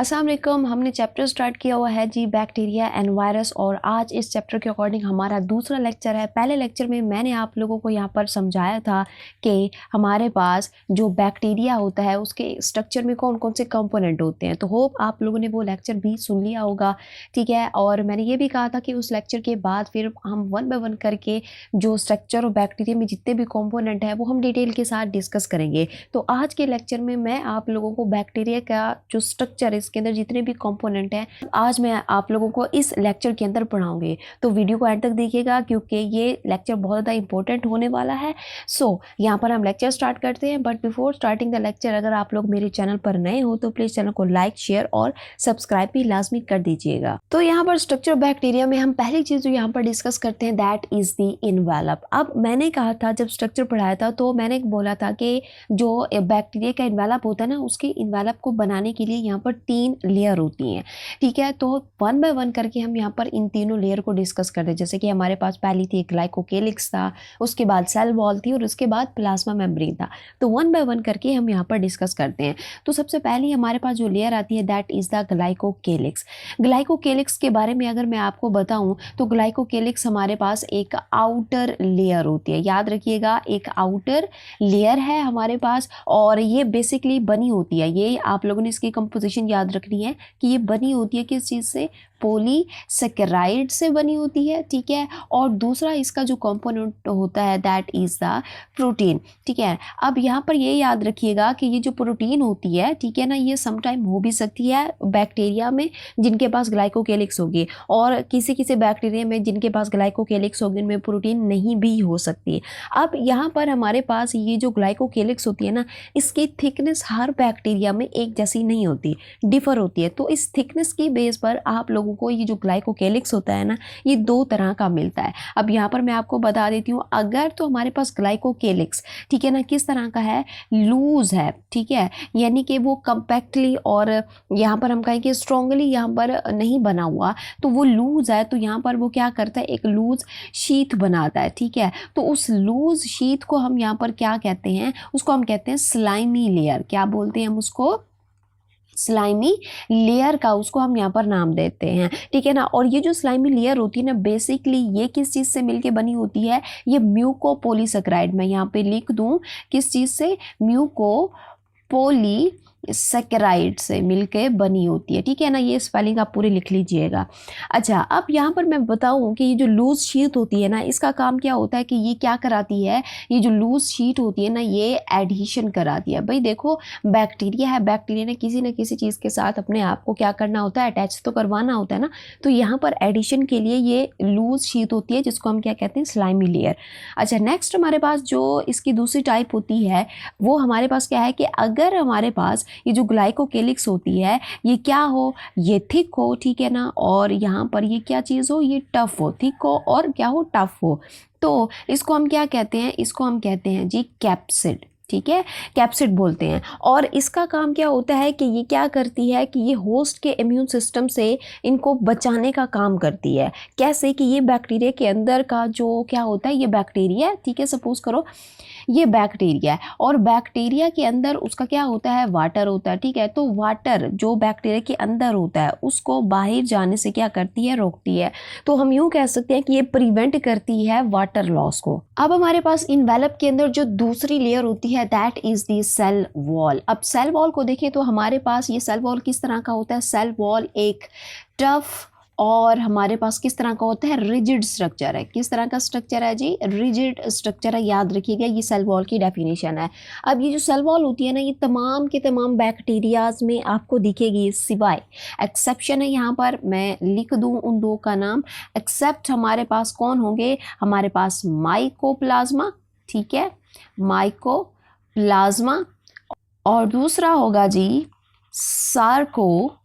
अस्सलाम वालेकुम। हमने चैप्टर स्टार्ट किया हुआ है जी बैक्टीरिया एंड वायरस, और आज इस चैप्टर के अकॉर्डिंग हमारा दूसरा लेक्चर है। पहले लेक्चर में मैंने आप लोगों को यहाँ पर समझाया था कि हमारे पास जो बैक्टीरिया होता है उसके स्ट्रक्चर में कौन कौन से कंपोनेंट होते हैं। तो होप आप लोगों ने वो लेक्चर भी सुन लिया होगा, ठीक है। और मैंने ये भी कहा था कि उस लेक्चर के बाद फिर हम वन बाय वन करके जो स्ट्रक्चर और बैक्टीरिया में जितने भी कॉम्पोनेंट हैं वो हम डिटेल के साथ डिस्कस करेंगे। तो आज के लेक्चर में मैं आप लोगों को बैक्टीरिया का जो स्ट्रक्चर है, इसके अंदर जितने भी कंपोनेंट हैं, आज मैं आप लोगों को इस लेक्चर के अंदर पढ़ाऊंगी। तो वीडियो को एंड तक देखिएगा क्योंकि ये लेक्चर बहुत ज़्यादा इंपॉर्टेंट होने वाला है। यहाँ पर हम लेक्चर स्टार्ट करते हैं, but before starting the lecture अगर आप लोग मेरे चैनल पर नए हो तो प्लीज़ चैनल को लाइक, शेयर और सब्सक्राइब भी लाजमी कर दीजिएगा। तो यहाँ पर स्ट्रक्चर बैक्टीरिया में हम पहली चीज़ जो यहाँ पर डिस्कस करते हैं दैट इज़ द इन्वेलप। अब मैंने कहा था जब स्ट्रक्चर पढ़ाया था तो मैंने बोला था कि जो बैक्टीरिया का इन्वेलप होता है ना, उसके इन्वेलप को बनाने के लिए यहाँ पर 3 लेयर होती हैं, ठीक है। तो वन बाय वन करके हम यहाँ पर इन तीनों लेयर को डिस्कस करते हैं। जैसे कि हमारे पास पहली थी ग्लाइकोकेलिक्स था, उसके बाद सेल वॉल थी और उसके बाद प्लाज्मा मेम्ब्रेन था। तो वन बाय वन करके हम यहाँ पर डिस्कस करते हैं। तो सबसे पहले हमारे पास जो लेयर आती है दैट इज़ द ग्लाइकोकेलिक्स। ग्लाइकोकेलिक्स के बारे में अगर मैं आपको बताऊँ तो ग्लाइकोकेलिक्स हमारे पास एक आउटर लेयर होती है। याद रखिएगा, एक आउटर लेयर है हमारे पास, और ये बेसिकली बनी होती है, ये आप लोगों ने इसकी कंपोजिशन याद रखनी है कि ये बनी होती है किस चीज़ से, पॉलीसेकेराइड से बनी होती है, ठीक है। और दूसरा इसका जो कंपोनेंट होता है दैट इज़ द प्रोटीन, ठीक है। अब यहाँ पर ये याद रखिएगा कि ये जो प्रोटीन होती है, ठीक है ना, ये समटाइम हो भी सकती है बैक्टीरिया में जिनके पास ग्लाइकोकेलिक्स होगी, और किसी किसी बैक्टीरिया में जिनके पास ग्लाइकोकेलिक्स होगी उनमें प्रोटीन नहीं भी हो सकती। अब यहाँ पर हमारे पास ये जो ग्लाइकोकेलिक्स होती है ना, इसकी थिकनेस हर बैक्टीरिया में एक जैसी नहीं होती, डिफर होती है। तो इस थिकनेस की बेस पर आप लोगों को ये जो ग्लाइकोकेलिक्स होता है ना, ये 2 तरह का मिलता है। अब यहाँ पर मैं आपको बता देती हूँ, अगर तो हमारे पास ग्लाइकोकेलिक्स, ठीक है ना, किस तरह का है, लूज है, ठीक है, यानी कि वो कंपैक्टली और यहाँ पर हम कहें कि स्ट्रॉन्गली यहाँ पर नहीं बना हुआ, तो वो लूज है। तो यहाँ पर वो क्या करता है, एक लूज शीथ बनाता है, ठीक है। तो उस लूज शीथ को हम यहाँ पर क्या कहते हैं, उसको हम कहते हैं स्लाइमी लेयर। क्या बोलते हैं हम उसको, स्लाइमी लेयर का उसको हम यहाँ पर नाम देते हैं, ठीक है ना। और ये जो स्लाइमी लेयर होती है ना, बेसिकली ये किस चीज़ से मिलके बनी होती है, ये म्यूकोपॉलीसेकेराइड, मैं यहाँ पे लिख दूँ किस चीज़ से, म्यूकोपॉलीसेकेराइड से मिलके बनी होती है, ठीक है ना। ये स्पेलिंग आप पूरी लिख लीजिएगा। अच्छा, अब यहाँ पर मैं बताऊँ कि ये जो लूज शीट होती है ना, इसका काम क्या होता है कि ये क्या कराती है, ये जो लूज शीट होती है ना, ये एडहेशन कराती है। भाई देखो, बैक्टीरिया है, बैक्टीरिया ने किसी न किसी चीज़ के साथ अपने आप को क्या करना होता है, अटैच तो करवाना होता है ना। तो यहाँ पर एडिशन के लिए ये लूज शीट होती है जिसको हम क्या कहते हैं, स्लाइमी लेयर। अच्छा, नेक्स्ट हमारे पास जो इसकी दूसरी टाइप होती है वो हमारे पास क्या है कि अगर हमारे पास ये जो ग्लाइकोकेलिक्स होती है ये क्या हो, ये थिक हो, ठीक है ना, और यहाँ पर ये क्या चीज़ हो, ये टफ हो, थिक हो और क्या हो, टफ हो। तो इसको हम क्या कहते हैं, इसको हम कहते हैं जी कैप्सिड, ठीक है, कैप्सिड बोलते हैं। और इसका काम क्या होता है कि ये क्या करती है कि ये होस्ट के इम्यून सिस्टम से इनको बचाने का काम करती है। कैसे कि ये बैक्टीरिया के अंदर का जो क्या होता है, ये बैक्टीरिया, ठीक है, सपोज करो ये बैक्टीरिया है, और बैक्टीरिया के अंदर उसका क्या होता है, वाटर होता है, ठीक है। तो वाटर जो बैक्टीरिया के अंदर होता है उसको बाहर जाने से क्या करती है, रोकती है। तो हम यूँ कह सकते हैं कि ये प्रिवेंट करती है वाटर लॉस को। अब हमारे पास इन्वेलप के अंदर जो दूसरी लेयर होती है that is the cell wall. अब सेल वॉल को देखें तो हमारे पास ये सेल वॉल किस तरह का होता है, सेल वॉल एक टफ और हमारे पास किस तरह का होता है, रिजिड स्ट्रक्चर है। किस तरह का स्ट्रक्चर है जी, रिजिड स्ट्रक्चर है। याद रखिएगा, ये सेल वॉल की डेफिनेशन है। अब ये जो सेल वॉल होती है ना, ये तमाम के तमाम बैक्टीरियाज में आपको दिखेगी, सिवाय एक्सेप्शन है, यहाँ पर मैं लिख दूँ उन 2 का नाम। एक्सेप्ट हमारे पास कौन होंगे, हमारे पास माइकोप्लाज्मा, ठीक है, माइकोप्लाज्मा, और दूसरा होगा जी सार्कोप्लाज्मेस,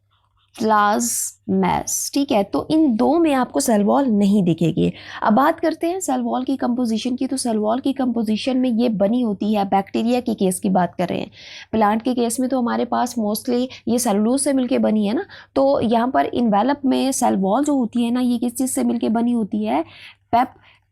ठीक है। तो इन 2 में आपको सेल वॉल नहीं दिखेगी। अब बात करते हैं सेल वॉल की कंपोजिशन की। तो सेल वॉल की कंपोजिशन में ये बनी होती है, बैक्टीरिया के केस की बात कर रहे हैं। प्लांट के केस में तो हमारे पास मोस्टली ये सेलुलोज से मिलके बनी है ना। तो यहाँ पर इन्वेलप में सेल वॉल जो होती है ना, ये किस चीज़ से मिलके बनी होती है,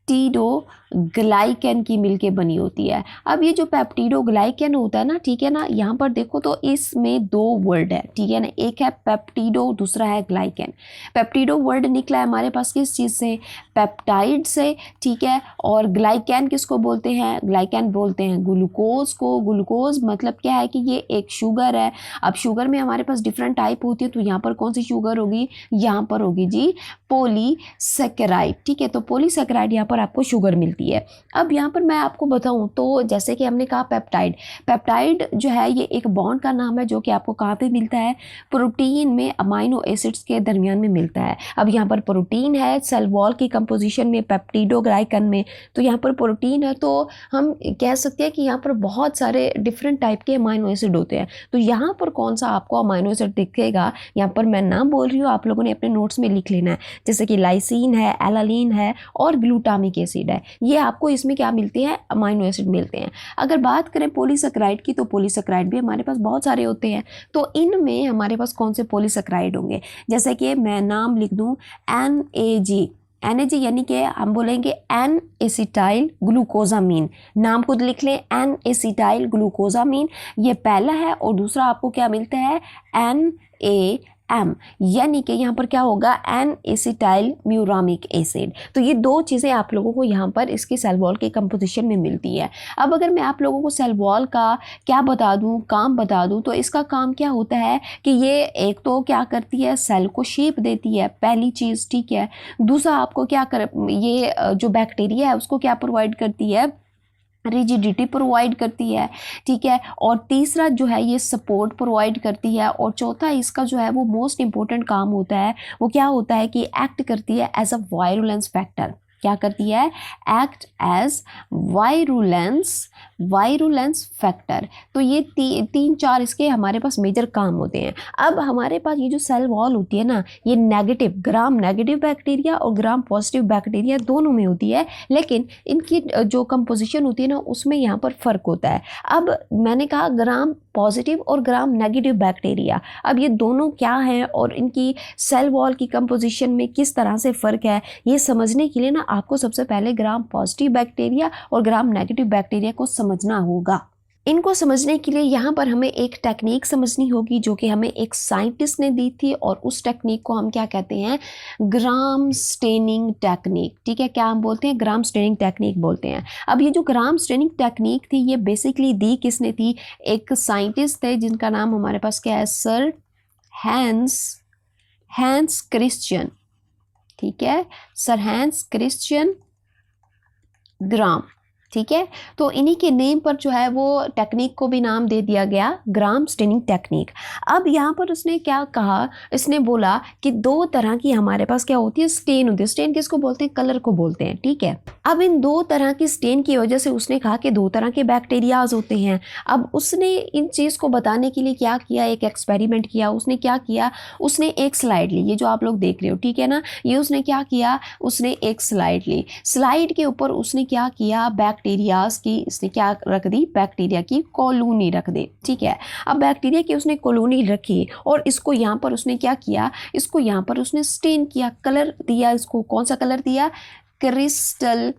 पेप्टिडोग्लाइकन की मिलके बनी होती है। अब ये जो पेप्टिडोग्लाइकन होता है ना, ठीक है ना, यहाँ पर देखो तो इसमें दो वर्ड है, ठीक है ना, एक है पेप्टिडो, दूसरा है ग्लाइकन। पेप्टिडो वर्ड निकला है हमारे पास किस चीज़ से, पेप्टाइड से, ठीक है। और ग्लाइकन किसको बोलते हैं, ग्लाइकन बोलते हैं ग्लूकोज को। ग्लूकोज मतलब क्या है कि ये एक शुगर है। अब शुगर में हमारे पास डिफरेंट टाइप होती है, तो यहाँ पर कौन सी शुगर होगी, यहाँ पर होगी जी पॉलीसैकेराइड, ठीक है। तो पॉलीसैकेराइड यहाँ पर आपको शुगर मिलती है। अब यहाँ पर मैं आपको बताऊँ तो जैसे कि हमने कहा पेप्टाइड, पेप्टाइड जो है ये एक बॉन्ड का नाम है जो कि आपको कहाँ पे मिलता है, प्रोटीन में अमाइनो एसिड्स के दरमियान में मिलता है। अब यहाँ पर प्रोटीन है सेल वॉल की कंपोजिशन में, पेप्टिडोग्लाइकन में, तो यहाँ पर प्रोटीन है, तो हम कह सकते हैं कि यहाँ पर बहुत सारे डिफरेंट टाइप के अमाइनो एसिड होते हैं। तो यहाँ पर कौन सा आपको अमाइनो एसिड दिखेगा, यहाँ पर मैं नाम बोल रही हूँ, आप लोगों ने अपने नोट्स में लिख लेना है, जैसे कि लाइसिन है, एलालीन है और ग्लूटामिक एसिड है। ये आपको इसमें क्या मिलते हैं, अमाइनो एसिड मिलते हैं। अगर बात करें पॉलीसैकेराइड की, तो पॉलीसैकेराइड भी हमारे पास बहुत सारे होते हैं। तो इनमें हमारे पास कौन से पॉलीसैकेराइड होंगे, जैसे कि मैं नाम लिख दूं NAG, NAG यानी कि हम बोलेंगे एन एसिटाइल ग्लूकोजामीन, नाम खुद लिख लें, एन एसिटाइल ग्लूकोजामीन, ये पहला है। और दूसरा आपको क्या मिलता है, NAM, यानी कि यहाँ पर क्या होगा, एन एसिटाइल म्यूरामिक एसिड। तो ये दो चीज़ें आप लोगों को यहाँ पर इसकी सेल वॉल के कंपोजिशन में मिलती है। अब अगर मैं आप लोगों को सेल वॉल का क्या बता दूँ, काम बता दूँ, तो इसका काम क्या होता है कि ये एक तो क्या करती है, सेल को शेप देती है, पहली चीज़, ठीक है। दूसरा आपको क्या कर, ये जो बैक्टीरिया है उसको क्या प्रोवाइड करती है, रिजिडिटी प्रोवाइड करती है, ठीक है। और तीसरा जो है ये सपोर्ट प्रोवाइड करती है। और चौथा इसका जो है वो मोस्ट इंपॉर्टेंट काम होता है, वो क्या होता है कि एक्ट करती है एज अ वायरुलेंस फैक्टर। क्या करती है, एक्ट एज वायरुलेंस फैक्टर। तो ये तीन चार इसके हमारे पास मेजर काम होते हैं। अब हमारे पास ये जो सेल वॉल होती है ना, ये नेगेटिव, ग्राम नेगेटिव बैक्टीरिया और ग्राम पॉजिटिव बैक्टीरिया दोनों में होती है, लेकिन इनकी जो कंपोजिशन होती है ना उसमें यहाँ पर फ़र्क होता है। अब मैंने कहा ग्राम पॉजिटिव और ग्राम नेगेटिव बैक्टीरिया, अब ये दोनों क्या हैं और इनकी सेल वॉल की कंपोजिशन में किस तरह से फ़र्क है, ये समझने के लिए ना आपको सबसे पहले ग्राम पॉजिटिव बैक्टीरिया और ग्राम नेगेटिव बैक्टीरिया को समझना होगा। इनको समझने के लिए यहाँ पर हमें एक टेक्निक समझनी होगी जो कि हमें एक साइंटिस्ट ने दी थी, और उस टेक्निक को हम क्या कहते हैं, ग्राम स्टेनिंग टेक्निक, ठीक है। क्या हम बोलते हैं, ग्राम स्टेनिंग टेक्निक बोलते हैं। अब ये जो ग्राम स्टेनिंग टेक्निक थी ये बेसिकली दी किसने थी, एक साइंटिस्ट थे जिनका नाम हमारे पास क्या है, सर हैंस क्रिश्चियन, ठीक है, सर हैंस क्रिश्चियन ग्राम, ठीक है। तो इन्हीं के नेम पर जो है वो टेक्निक को भी नाम दे दिया गया ग्राम स्टेनिंग टेक्निक। अब यहाँ पर उसने क्या कहा, इसने बोला कि दो तरह की हमारे पास क्या होती है, स्टेन होती है। स्टेन किसको बोलते हैं, कलर को बोलते हैं, ठीक है। अब इन दो तरह की स्टेन की वजह से उसने कहा कि दो तरह के बैक्टीरियाज होते हैं। अब उसने इन चीज़ को बताने के लिए क्या किया, एक एक्सपेरिमेंट किया। उसने क्या किया, उसने एक स्लाइड ली, ये जो आप लोग देख रहे हो, ठीक है ना, ये उसने क्या किया, उसने एक स्लाइड ली। स्लाइड के ऊपर उसने क्या किया, बैक्टीरियाज की इसने क्या रख दी, बैक्टीरिया की कॉलोनी रख दी, ठीक है। अब बैक्टीरिया की उसने कॉलोनी रखी और इसको यहाँ पर उसने क्या किया, इसको यहाँ पर उसने स्टेन किया, कलर दिया, इसको कौन सा कलर दिया, क्रिस्टल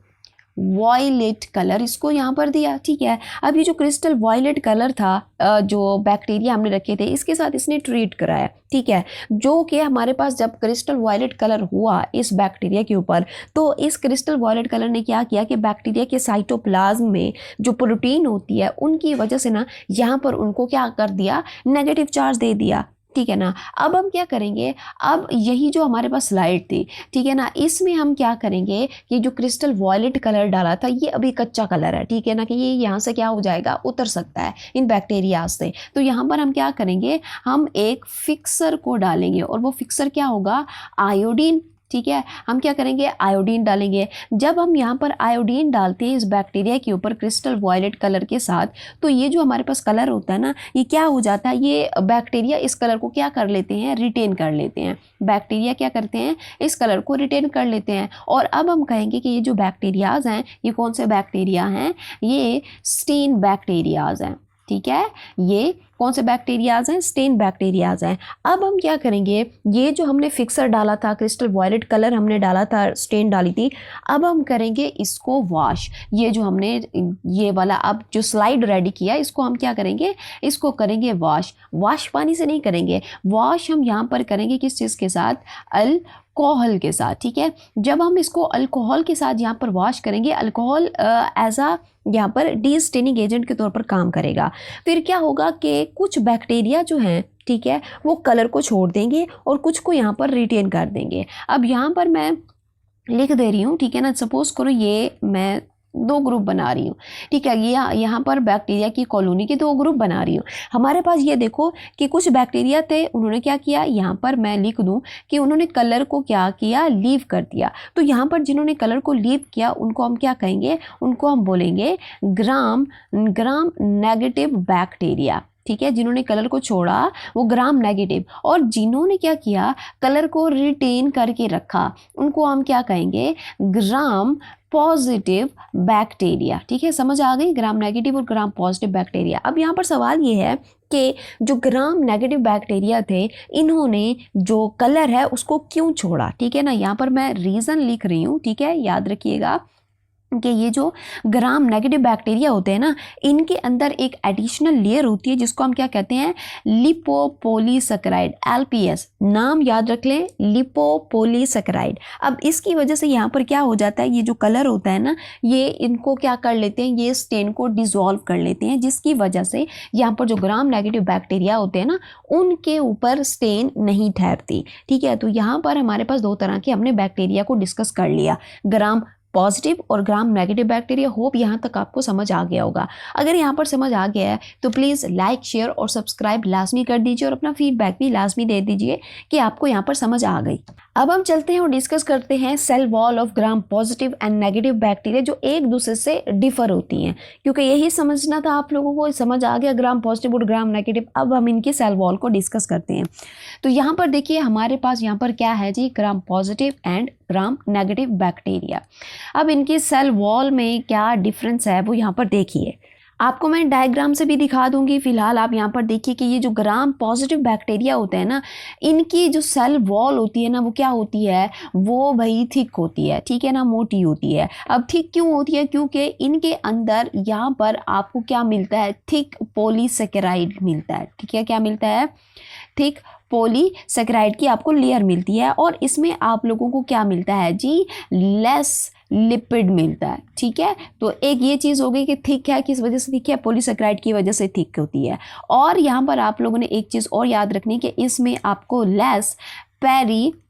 वॉयलेट कलर इसको यहाँ पर दिया, ठीक है। अब ये जो क्रिस्टल वॉयलेट कलर था जो बैक्टीरिया हमने रखे थे इसके साथ इसने ट्रीट कराया, ठीक है। जो कि हमारे पास जब क्रिस्टल वॉयलेट कलर हुआ इस बैक्टीरिया के ऊपर, तो इस क्रिस्टल वॉयलेट कलर ने क्या किया कि बैक्टीरिया के साइटोप्लाज्म में जो प्रोटीन होती है उनकी वजह से ना यहाँ पर उनको क्या कर दिया, नेगेटिव चार्ज दे दिया, ठीक है ना। अब हम क्या करेंगे, अब यही जो हमारे पास स्लाइड थी, ठीक है ना, इसमें हम क्या करेंगे, ये जो क्रिस्टल वॉयलेट कलर डाला था ये अभी कच्चा कलर है, ठीक है ना, कि ये यहाँ से क्या हो जाएगा, उतर सकता है इन बैक्टीरिया से। तो यहाँ पर हम क्या करेंगे, हम एक फिक्सर को डालेंगे और वो फिक्सर क्या होगा, आयोडीन, ठीक है। हम क्या करेंगे, आयोडीन डालेंगे। जब हम यहाँ पर आयोडीन डालते हैं इस बैक्टीरिया के ऊपर क्रिस्टल वॉयलेट कलर के साथ, तो ये जो हमारे पास कलर होता है ना, ये क्या हो जाता है, ये बैक्टीरिया इस कलर को क्या कर लेते हैं, रिटेन कर लेते हैं। बैक्टीरिया क्या करते हैं, इस कलर को रिटेन कर लेते हैं। और अब हम कहेंगे कि ये जो बैक्टीरियाज हैं ये कौन से बैक्टीरिया हैं, ये स्टेन बैक्टीरियाज हैं, ठीक है, ये कौन से बैक्टीरियाज हैं, स्टेन बैक्टीरियाज हैं। अब हम क्या करेंगे, ये जो हमने फिक्सर डाला था, क्रिस्टल वॉयलेट कलर हमने डाला था, स्टेन डाली थी, अब हम करेंगे इसको वॉश। ये जो हमने ये वाला अब जो स्लाइड रेडी किया, इसको हम क्या करेंगे, इसको करेंगे वॉश। वॉश पानी से नहीं करेंगे, वॉश हम यहाँ पर करेंगे किस चीज़ के साथ, अल्कोहल के साथ। ठीक है, जब हम इसको अल्कोहल के साथ यहाँ पर वॉश करेंगे, अल्कोहल एज आ यहाँ पर डीस्टेनिंग एजेंट के तौर पर काम करेगा। फिर क्या होगा कि कुछ बैक्टीरिया जो हैं, ठीक है, वो कलर को छोड़ देंगे और कुछ को यहाँ पर रिटेन कर देंगे। अब यहाँ पर मैं लिख दे रही हूँ, ठीक है ना, सपोज करो ये मैं 2 ग्रुप बना रही हूँ, ठीक है, ये यहाँ पर बैक्टीरिया की कॉलोनी के 2 ग्रुप बना रही हूँ। हमारे पास ये देखो कि कुछ बैक्टीरिया थे, उन्होंने क्या किया, यहाँ पर मैं लिख दूँ कि उन्होंने कलर को क्या किया, लीव कर दिया। तो यहाँ पर जिन्होंने कलर को लीव किया उनको हम क्या कहेंगे, उनको हम बोलेंगे ग्राम नेगेटिव बैक्टीरिया। ठीक है, जिन्होंने कलर को छोड़ा वो ग्राम नेगेटिव, और जिन्होंने क्या किया, कलर को रिटेन करके रखा, उनको हम क्या कहेंगे, ग्राम पॉजिटिव बैक्टीरिया। ठीक है, समझ आ गई, ग्राम नेगेटिव और ग्राम पॉजिटिव बैक्टीरिया। अब यहाँ पर सवाल ये है कि जो ग्राम नेगेटिव बैक्टीरिया थे, इन्होंने जो कलर है उसको क्यों छोड़ा। ठीक है ना, यहाँ पर मैं रीज़न लिख रही हूँ, ठीक है, याद रखिएगा कि ये जो ग्राम नेगेटिव बैक्टीरिया होते हैं ना, इनके अंदर एक एडिशनल लेयर होती है जिसको हम क्या कहते हैं, लिपोपोलीसैकेराइड, एलपीएस, नाम याद रख लें, लिपोपोलीसैकेराइड। अब इसकी वजह से यहाँ पर क्या हो जाता है, ये जो कलर होता है ना, ये इनको क्या कर लेते हैं, ये स्टेन को डिसॉल्व कर लेते हैं, जिसकी वजह से यहाँ पर जो ग्राम नेगेटिव बैक्टीरिया होते हैं ना, उनके ऊपर स्टेन नहीं ठहरती। ठीक है, तो यहाँ पर हमारे पास 2 तरह के हमने बैक्टीरिया को डिस्कस कर लिया, ग्राम पॉजिटिव और ग्राम नेगेटिव बैक्टीरिया। होप यहाँ तक आपको समझ आ गया होगा। अगर यहाँ पर समझ आ गया है तो प्लीज़ लाइक, शेयर और सब्सक्राइब लाजमी कर दीजिए और अपना फीडबैक भी लाजमी दे दीजिए कि आपको यहाँ पर समझ आ गई। अब हम चलते हैं और डिस्कस करते हैं cell wall of gram positive and negative bacteria, जो एक दूसरे से डिफर होती हैं, क्योंकि यही समझना था आप लोगों को। समझ आ गया ग्राम पॉजिटिव और ग्राम नेगेटिव। अब हम इनकी सेल वॉल को डिस्कस करते हैं। तो यहाँ पर देखिए हमारे पास यहाँ पर क्या है जी, gram positive and gram negative bacteria. अब इनकी सेल वॉल में क्या डिफरेंस है वो यहाँ पर देखिए। आपको मैं डायग्राम से भी दिखा दूंगी। फिलहाल आप यहाँ पर देखिए कि ये जो ग्राम पॉजिटिव बैक्टीरिया होते हैं ना, इनकी जो सेल वॉल होती है ना, वो क्या होती है, वो भाई थिक होती है। ठीक है ना, मोटी होती है। अब थिक क्यों होती है, क्योंकि इनके अंदर यहाँ पर आपको क्या मिलता है, थिक पॉलीसैकेराइड मिलता है। ठीक है, क्या मिलता है, थिक पॉलीसैकेराइड की आपको लेयर मिलती है, और इसमें आप लोगों को क्या मिलता है जी, लेस लिपिड मिलता है। ठीक है, तो एक ये चीज़ हो गई कि थिक है, किस वजह से थिक है, पॉलीसैकेराइड की वजह से थिक होती है। और यहाँ पर आप लोगों ने एक चीज़ और याद रखनी कि इसमें आपको लेस पेरीप्लाज्मिक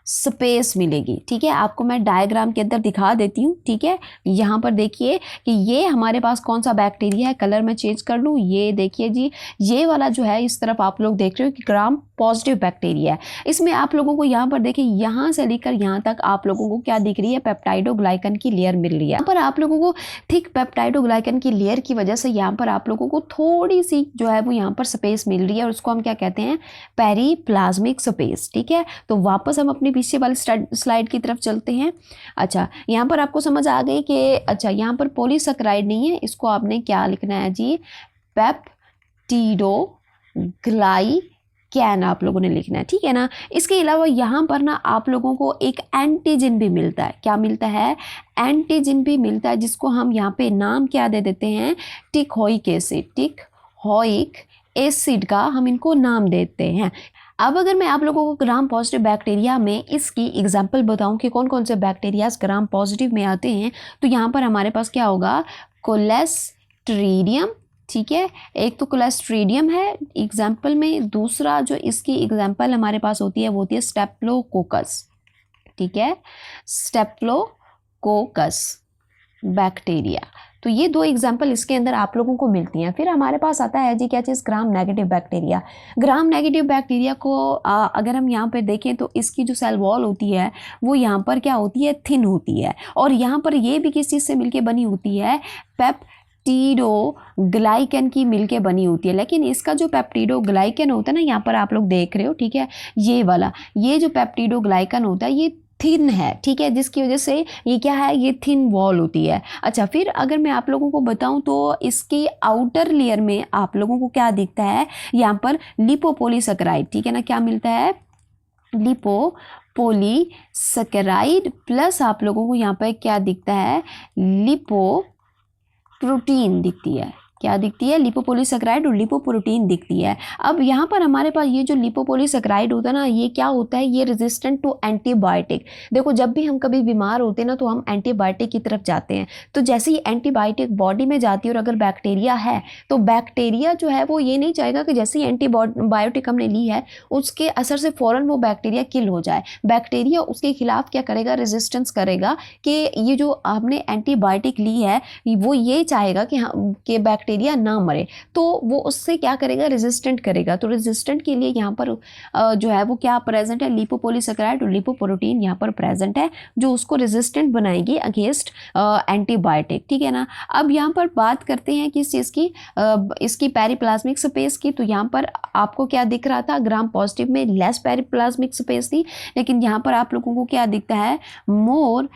स्पेस मिलेगी। ठीक है, आपको मैं डायग्राम के अंदर दिखा देती हूँ। ठीक है, यहाँ पर देखिए कि ये हमारे पास कौन सा बैक्टीरिया है, कलर मैं चेंज कर लूँ, ये देखिए जी, ये वाला जो है इस तरफ आप लोग देख रहे हो कि ग्राम पॉजिटिव बैक्टीरिया है। इसमें आप लोगों को यहाँ पर देखिए, यहाँ से लेकर यहाँ तक आप लोगों को क्या दिख रही है, पेप्टाइडोग्लाइकन की लेयर मिल रही है। यहाँ पर आप लोगों को थिक पेप्टाइडोग्लाइकन की लेयर की वजह से यहाँ पर आप लोगों को थोड़ी सी जो है वो यहाँ पर स्पेस मिल रही है, और उसको हम क्या कहते हैं, पेरीप्लाज्मिक स्पेस। ठीक है, तो वापस हम अपनी पीछे वाली स्लाइड की तरफ चलते हैं। अच्छा, यहाँ पर आपको समझ आ गई कि अच्छा यहाँ पर पॉलीसैकेराइड नहीं है, इसको आपने क्या लिखना है जी, पेप्टिडोग्लाइकैन आप लोगों ने लिखना है। ठीक है ना, इसके अलावा यहाँ पर ना आप लोगों को एक एंटीजन भी मिलता है। क्या मिलता है, एंटीजन भी मिलता है, जिसको हम यहाँ पे नाम क्या दे देते हैं, टिकहोइक एसिड। टिकहोइक एसिड का हम इनको नाम देते हैं। अब अगर मैं आप लोगों को ग्राम पॉजिटिव बैक्टीरिया में इसकी एग्जांपल बताऊं कि कौन कौन से बैक्टीरियाज ग्राम पॉजिटिव में आते हैं, तो यहाँ पर हमारे पास क्या होगा, कोलेस्ट्रीडियम। ठीक है, एक तो कोलेस्ट्रीडियम है एग्जाम्पल में, दूसरा जो इसकी एग्जाम्पल हमारे पास होती है वो होती है स्टेप्लोकोकस। ठीक है, स्टेप्लोकोकस बैक्टीरिया। तो ये 2 एग्जाम्पल इसके अंदर आप लोगों को मिलती हैं। फिर हमारे पास आता है जी क्या चीज़, gram negative bacteria. Gram negative bacteria को अगर हम यहाँ पर देखें तो इसकी जो सेल वॉल होती है वो यहाँ पर क्या होती है, थिन होती है, और यहाँ पर ये भी किस चीज़ से मिलके बनी होती है, पेप्टिडोग्लाइकन की मिलके बनी होती है। लेकिन इसका जो पेप्टिडोग्लाइकन होता है ना, यहाँ पर आप लोग देख रहे हो, ठीक है, ये वाला, ये जो पेप्टिडोग्लाइकन होता है ये थिन है, ठीक है, जिसकी वजह से ये क्या है, ये थिन वॉल होती है। अच्छा, फिर अगर मैं आप लोगों को बताऊं तो इसकी आउटर लेयर में आप लोगों को क्या दिखता है, यहाँ पर लिपोपोलीसेकेराइड, ठीक है ना, क्या मिलता है, लिपोपोलीसेकेराइड प्लस आप लोगों को यहाँ पर क्या दिखता है, लिपोप्रोटीन दिखती है। क्या दिखती है, लिपोपोलीसेकेराइड और लिपोप्रोटीन दिखती है। अब यहाँ पर हमारे पास ये जो लिपोपोलीसेकेराइड होता है ना, ये क्या होता है, ये रेजिस्टेंट टू एंटीबायोटिक। देखो, जब भी हम कभी बीमार होते हैं ना तो हम एंटीबायोटिक की तरफ जाते हैं। तो जैसे ही एंटीबायोटिक बॉडी में जाती है और अगर बैक्टीरिया है तो बैक्टीरिया जो है वो ये नहीं चाहेगा कि जैसे ही एंटीबायोटिक हमने ली है उसके असर से फ़ौरन वो बैक्टीरिया किल हो जाए। बैक्टीरिया उसके खिलाफ क्या करेगा, रेजिस्टेंस करेगा कि ये जो हमने एंटीबायोटिक ली है वो ये चाहेगा कि बैक्टीरिया ना मरे, तो वो उससे क्या करेगा, रेजिस्टेंट करेगा। तो रेजिस्टेंट के लिए यहाँ पर जो है वो क्या प्रेजेंट है, लिपोपोलीसेकेराइड और लिपोप्रोटीन यहाँ पर प्रेजेंट है जो उसको रेजिस्टेंट बनाएगी अगेंस्ट एंटीबायोटिक, ठीक है ना। अब यहाँ पर बात करते हैं किस चीज़ की, इसकी पेरिप्लाज्मिक स्पेस की। तो यहाँ पर आपको क्या दिख रहा था, ग्राम पॉजिटिव में लेस पेरिप्लाज्मिक स्पेस थी, लेकिन यहाँ पर आप लोगों को क्या दिखता है, मोर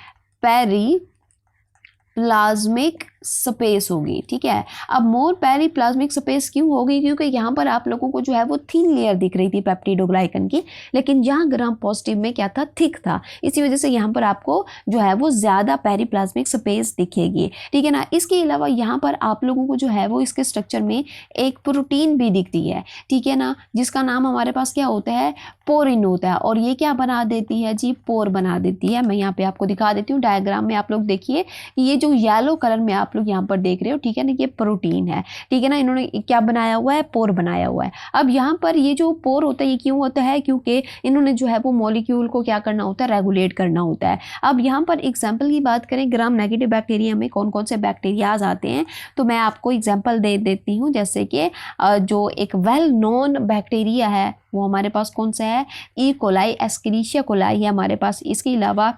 पेरिप्लाज्मिक स्पेस होगी, ठीक है। अब मोर पेरिप्लाज्मिक स्पेस क्यों होगी, क्योंकि यहाँ पर आप लोगों को जो है वो थिन लेयर दिख रही थी पेप्टिडोग्लाइकन की, लेकिन यहाँ ग्राम पॉजिटिव में क्या था, थिक था। इसी वजह से यहाँ पर आपको जो है वो ज़्यादा पेरिप्लाज्मिक स्पेस दिखेगी, ठीक है ना। इसके अलावा यहाँ पर आप लोगों को जो है वो इसके स्ट्रक्चर में एक प्रोटीन भी दिखती है, ठीक है ना, जिसका नाम हमारे पास क्या होता है, पोरिन होता है। और ये क्या बना देती है जी, पोर बना देती है। मैं यहाँ पे आपको दिखा देती हूँ डायग्राम में, आप लोग देखिए ये जो येलो कलर में आप लोग यहाँ पर देख रहे हो, ठीक है ना, ये प्रोटीन है, ठीक है ना। इन्होंने क्या बनाया हुआ है, पोर बनाया हुआ है। अब यहाँ पर ये जो पोर होता है ये क्यों होता है, क्योंकि इन्होंने जो है वो मॉलिक्यूल को क्या करना होता है, रेगुलेट करना होता है। अब यहाँ पर एग्जाम्पल की बात करें, ग्राम नेगेटिव बैक्टीरिया में कौन कौन से बैक्टीरियाज आते हैं, तो मैं आपको एग्जाम्पल दे देती हूँ। जैसे कि जो एक वेल नोन बैक्टीरिया है वो हमारे पास कौन सा है, ई कोलाई, एस्केरिशिया कोलाई है हमारे पास। इसके अलावा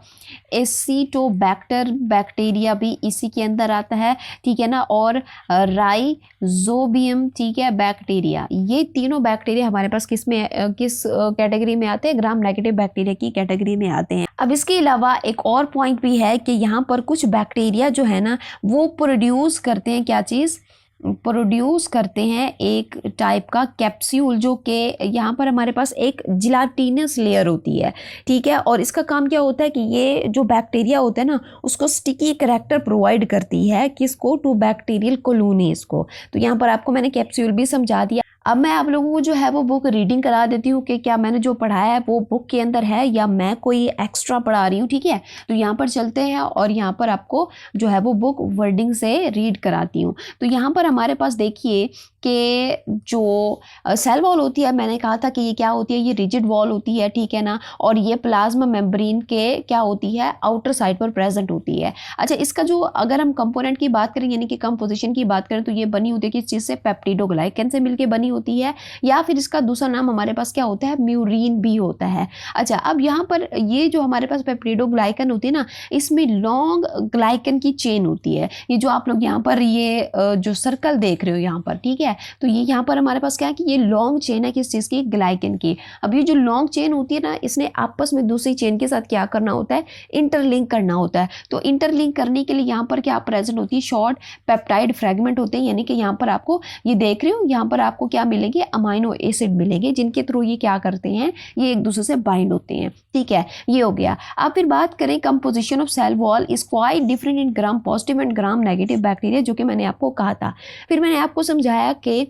एसिटोबैक्टर बैक्टीरिया भी इसी के अंदर आता है, ठीक है ना, और राइजोबियम, ठीक है, बैक्टीरिया। ये तीनों बैक्टीरिया हमारे पास किस कैटेगरी में आते हैं, ग्राम नेगेटिव बैक्टीरिया की कैटेगरी में आते हैं। अब इसके अलावा एक और पॉइंट भी है कि यहाँ पर कुछ बैक्टीरिया जो है ना वो प्रोड्यूस करते हैं, क्या चीज़ प्रोड्यूस करते हैं, एक टाइप का कैप्सूल, जो कि यहाँ पर हमारे पास एक जिलाटिनस लेयर होती है, ठीक है। और इसका काम क्या होता है कि ये जो बैक्टीरिया होता है ना उसको स्टिकी करैक्टर प्रोवाइड करती है, किसको, टू बैक्टीरियल कॉलोनीज को। तो यहाँ पर आपको मैंने कैप्सूल भी समझा दिया। अब मैं आप लोगों को जो है वो बुक रीडिंग करा देती हूँ कि क्या मैंने जो पढ़ाया है वो बुक के अंदर है या मैं कोई एक्स्ट्रा पढ़ा रही हूँ, ठीक है। तो यहाँ पर चलते हैं और यहाँ पर आपको जो है वो बुक वर्डिंग से रीड कराती हूँ। तो यहाँ पर हमारे पास देखिए कि जो सेल वॉल होती है, मैंने कहा था कि ये क्या होती है, ये रिजिड वॉल होती है, ठीक है ना, और ये प्लाज्मा मेम्ब्रेन के क्या होती है, आउटर साइड पर प्रेजेंट होती है। अच्छा, इसका जो अगर हम कंपोनेंट की बात करें यानी कि कंपोजिशन की बात करें तो ये बनी होती है किस चीज़ से, पेप्टिडोग्लाइकन से मिलकर बनी होती है, या फिर इसका दूसरा नाम हमारे पास क्या होता है, म्यूरिन भी होता है। अच्छा, अब यहाँ पर ये जो हमारे पास पेप्टिडोग्लाइकन होती है ना, इसमें लॉन्ग ग्लाइकन की चेन होती है। ये जो आप लोग यहाँ पर ये जो सर्कल देख रहे हो यहाँ पर, ठीक है, तो ये यहाँ पर हमारे पास क्या है कि ये लॉन्ग चेन है किस चीज़ की, ग्लाइकन की। अब ये जो लॉन्ग चेन होती है ना, इसने आपस में दूसरी चेन के साथ क्या करना होता है, इंटरलिंक करना होता है। तो इंटरलिंक करने के लिए यहाँ पर क्या प्रेजेंट होती है, शॉर्ट पेप्टाइड फ्रेगमेंट होते हैं, यानी कि यहाँ पर आपको ये देख रहे हो, यहाँ पर आपको क्या मिलेंगे, अमाइनो एसिड मिलेंगे, जिनके थ्रू ये क्या करते हैं, ये एक दूसरे से बाइंड होते हैं, ठीक है, ये हो गया। अब फिर बात करें composition of cell wall is quite different in gram positive and gram negative bacteria, जो कि मैंने आपको कहा था। फिर मैंने आपको समझाया कि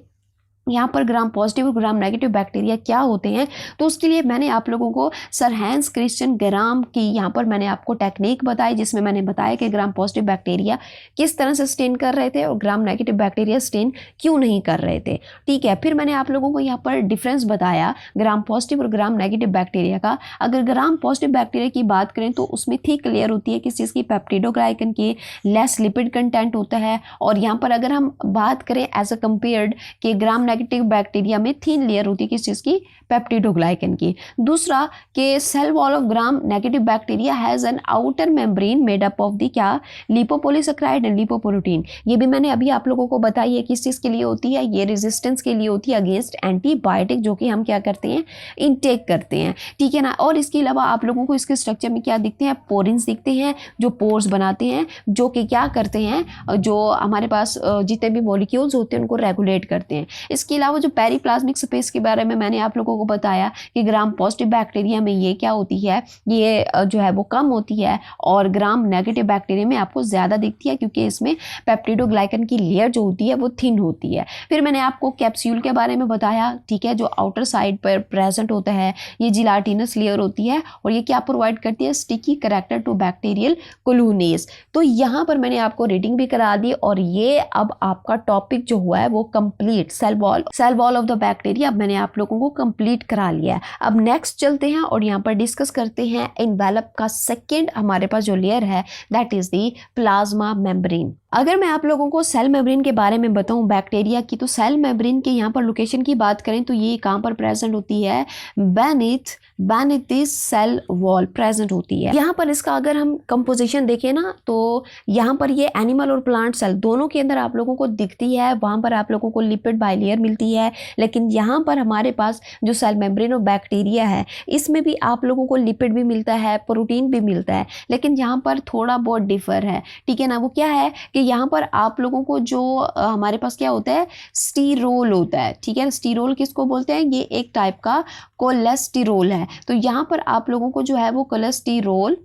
यहाँ पर ग्राम पॉजिटिव और ग्राम नेगेटिव बैक्टीरिया क्या होते हैं। तो उसके लिए मैंने आप लोगों को सर हैंस क्रिश्चियन ग्राम की यहाँ पर मैंने आपको टेक्निक बताई, जिसमें मैंने बताया कि ग्राम पॉजिटिव बैक्टीरिया किस तरह से स्टेन कर रहे थे और ग्राम नेगेटिव बैक्टीरिया स्टेन क्यों नहीं कर रहे थे, ठीक है। फिर मैंने आप लोगों को यहाँ पर डिफरेंस बताया ग्राम पॉजिटिव और ग्राम नेगेटिव बैक्टीरिया का। अगर ग्राम पॉजिटिव बैक्टीरिया की बात करें तो उसमें थिक लेयर होती है किस चीज़ की, पेप्टिडोग्लाइकन की, लेस लिपिड कंटेंट होता है। और यहाँ पर अगर हम बात करें एज अ कम्पेयर्ड कि ग्राम नेगेटिव बैक्टीरिया में थिन लेयर होती है किस चीज़ की, पेप्टिडोग्लाइकन की। दूसरा कि cell wall of gram negative bacteria has an outer membrane made up of the क्या, लिपोपोलीसेकेराइड एंड लिपोप्रोटीन। ये भी मैंने अभी आप लोगों को बताई है किस चीज़ के लिए होती है, ये रेजिस्टेंस के लिए होती है अगेंस्ट एंटीबायोटिक, जो कि हम क्या करते हैं, इनटेक करते हैं, ठीक है ना। और इसके अलावा आप लोगों को इसके स्ट्रक्चर में क्या दिखते हैं, पोरिन्स दिखते हैं, जो पोर्स बनाते हैं, जो कि क्या करते हैं, जो हमारे पास जितने भी मॉलिक्यूल्स होते हैं उनको रेगुलेट करते हैं। इसके अलावा जो पेरिप्लाज्मिक स्पेस के बारे में मैंने आप लोगों को बताया कि ग्राम पॉजिटिव बैक्टीरिया में ये क्या होती है, ये जो है वो कम होती है, और ग्राम नेगेटिव बैक्टीरिया में आपको ज़्यादा दिखती है, क्योंकि इसमें पेप्टिडोग्लाइकन की लेयर जो होती है वो थिन होती है। फिर मैंने आपको कैप्सूल के बारे में बताया, ठीक है, जो आउटर साइड पर प्रेजेंट होता है, ये जिलाटिनस लेयर होती है, और ये क्या प्रोवाइड करती है, sticky character to bacterial colonies. तो यहाँ पर मैंने आपको रीडिंग भी करा दी, और ये अब आपका टॉपिक जो हुआ है वो complete, cell wall of the bacteria अब मैंने आप लोगों को कंप्लीट करा लिया है। अब नेक्स्ट चलते हैं और यहाँ पर डिस्कस करते हैं एनवेलप का सेकंड हमारे पास जो लेयर है, that is the plasma membrane. अगर मैं आप लोगों को सेल मेम्ब्रेन के बारे में बताऊं बैक्टीरिया की, तो सेल मेम्ब्रेन के यहाँ पर लोकेशन की बात करें तो ये कहाँ पर प्रेजेंट होती है, beneath this cell wall present होती है। यहाँ पर इसका अगर हम कंपोजिशन देखें ना, तो यहाँ पर ये एनिमल और प्लांट सेल दोनों के अंदर आप लोगों को दिखती है, वहाँ पर आप लोगों को लिपिड बाइलेयर मिलती है, लेकिन यहाँ पर हमारे पास जो सेल मेम्ब्रेन और बैक्टीरिया है इसमें भी आप लोगों को लिपिड भी मिलता है, प्रोटीन भी मिलता है, लेकिन यहाँ पर थोड़ा बहुत डिफर है, ठीक है ना। वो क्या है कि यहाँ पर आप लोगों को जो हमारे पास क्या होता है, स्टीरोल होता है, ठीक है। स्टीरोल किसको बोलते हैं, ये एक टाइप का कोलेस्टेरोल है। तो यहाँ पर आप लोगों को जो है वो कोलेस्टेरोल,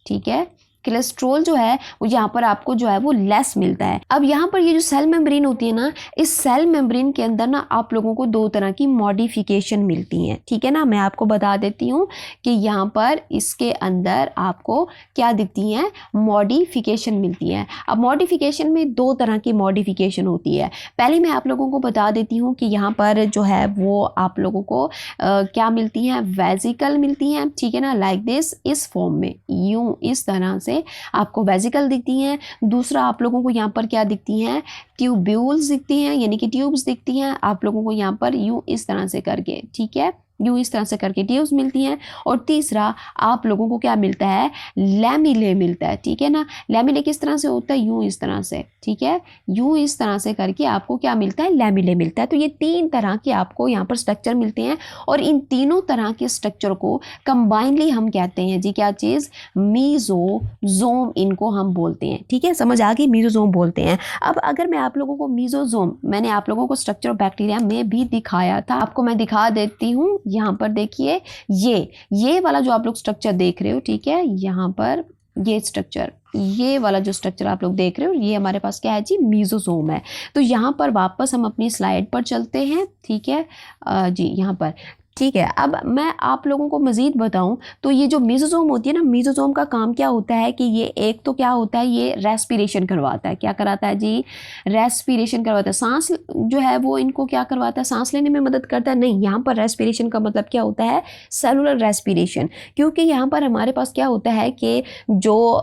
ठीक है, कोलेस्ट्रॉल जो है वो यहाँ पर आपको जो है वो लेस मिलता है। अब यहाँ पर ये जो सेल मेम्ब्रेन होती है ना, इस सेल मेम्ब्रेन के अंदर ना आप लोगों को दो तरह की मॉडिफिकेशन मिलती हैं, ठीक है ना। मैं आपको बता देती हूँ कि यहाँ पर इसके अंदर आपको क्या दिखती हैं, मॉडिफिकेशन मिलती है। अब मॉडिफिकेशन में दो तरह की मॉडिफिकेशन होती है। पहले मैं आप लोगों को बता देती हूँ कि यहाँ पर जो है वो आप लोगों को क्या मिलती हैं, वेजिकल मिलती हैं, ठीक है ना, लाइक दिस, इस फॉर्म में, यूं इस तरह से आपको वेजिकल दिखती हैं। दूसरा आप लोगों को यहाँ पर क्या दिखती हैं, ट्यूब्यूल्स दिखती हैं, यानी कि ट्यूब्स दिखती हैं आप लोगों को यहाँ पर यूं इस तरह से करके, ठीक है, यूं इस तरह से करके ट्यूब्स मिलती हैं। और तीसरा आप लोगों को क्या मिलता है, लैमिले मिलता है, ठीक है ना। लैमिले किस तरह से होता है, यूं इस तरह से, ठीक है, यूं इस तरह से करके आपको क्या मिलता है, लैमिले मिलता है। तो ये तीन तरह के आपको यहाँ पर स्ट्रक्चर मिलते हैं, और इन तीनों तरह के स्ट्रक्चर को कंबाइनली हम कहते हैं जी, क्या चीज़, मीजोजोम इनको हम बोलते हैं, ठीक है, समझ आ गई, मीजोजोम बोलते हैं। अब अगर मैं आप लोगों को मीजोजोम, मैंने आप लोगों को स्ट्रक्चर ऑफ बैक्टीरिया में भी दिखाया था, आपको मैं दिखा देती हूँ। यहाँ पर देखिए, ये वाला जो आप लोग स्ट्रक्चर देख रहे हो, ठीक है, यहाँ पर ये स्ट्रक्चर, ये वाला जो स्ट्रक्चर आप लोग देख रहे हो, ये हमारे पास क्या है जी, मीजोजोम है। तो यहाँ पर वापस हम अपनी स्लाइड पर चलते हैं, ठीक है जी, यहाँ पर, ठीक है। अब मैं आप लोगों को मज़ीद बताऊं तो ये जो मीजोजोम होती है ना, मीजोजोम का काम क्या होता है कि ये एक तो क्या होता है, ये रेस्पिरेशन करवाता है, क्या कराता है जी, रेस्पिरेशन करवाता है, सांस जो है वो इनको क्या करवाता है, सांस लेने में मदद करता है। नहीं, यहाँ पर रेस्पिरेशन का मतलब क्या होता है, सेलुलर रेस्पिरेशन, क्योंकि यहाँ पर हमारे पास क्या होता है कि जो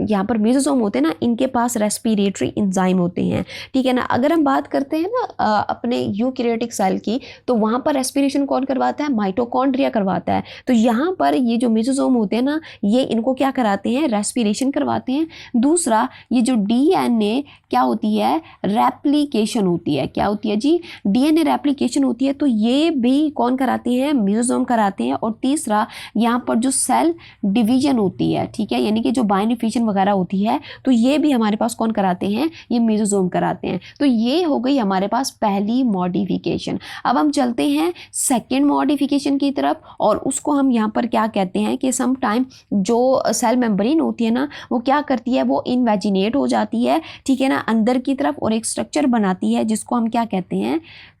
यहाँ पर मीजोजोम होते हैं ना, इनके पास रेस्पिरेटरी एंजाइम होते हैं, ठीक है ना। अगर हम बात करते हैं ना अपने यूकैरियोटिक सेल की, तो वहाँ पर रेस्पिरेशन कौन करवाता है, माइटोकॉन्ड्रिया करवाता है। तो यहाँ पर ये जो मीजोजोम होते हैं ना, ये इनको क्या कराते हैं, रेस्पिरेशन करवाते हैं। दूसरा, ये जो डीएनए क्या होती है, रेप्लिकेशन होती है, क्या होती है जी, डीएनए रेप्लिकेशन होती है, तो ये भी कौन कराते हैं, मीजोजोम कराते हैं। और तीसरा, यहाँ पर जो सेल डिवीजन होती है, ठीक है, यानी कि जो बाइनिफिकेशन वगैरह होती है, तो ये भी हमारे पास कौन कराते हैं, ये मीजोजोम कराते हैं। तो ये हो गई हमारे पास पहली मॉडिफिकेशन। अब हम चलते हैं सेकेंड मॉडिफिकेशन की तरफ, और उसको हम यहाँ पर क्या कहते हैं कि सम टाइम जो सेल मेम्ब्रेन होती है ना, वो क्या करती है, वो इनवेजिनेट हो जाती है, ठीक है ना, अंदर की तरफ, और एक स्ट्रक्चर बनाती है जिसको हम क्या कहते हैं,